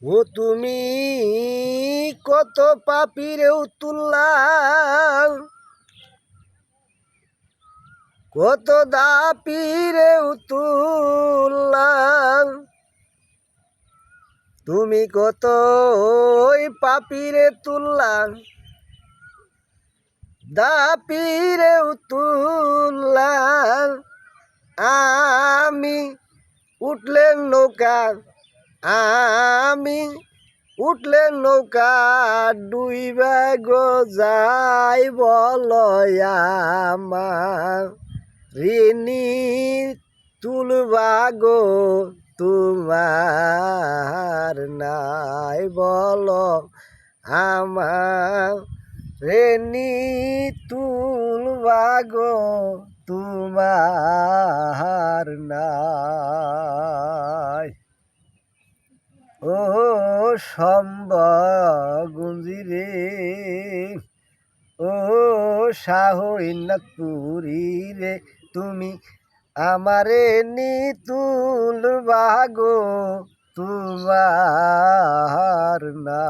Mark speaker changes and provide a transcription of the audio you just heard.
Speaker 1: ও তুমি কত পাপিরেও তুললা, কত দাপিরেও তুললা, তুমি কত ওই পাপিরে তুললা, দাপিরেও তুললা। আমি উঠলে নৌকা, আমি উঠলে নৌকা ডুইবা গো যাই বলয়ামা ঋণী তুলবা গো তোমার নাই বল আমার ঋণী তুলবা গো তোমার নাই। ও সম্বগুঞ্জি রে, ও শাহইনাথপুরী রে, তুমি আমারে নি তুলবা গো তোমার না।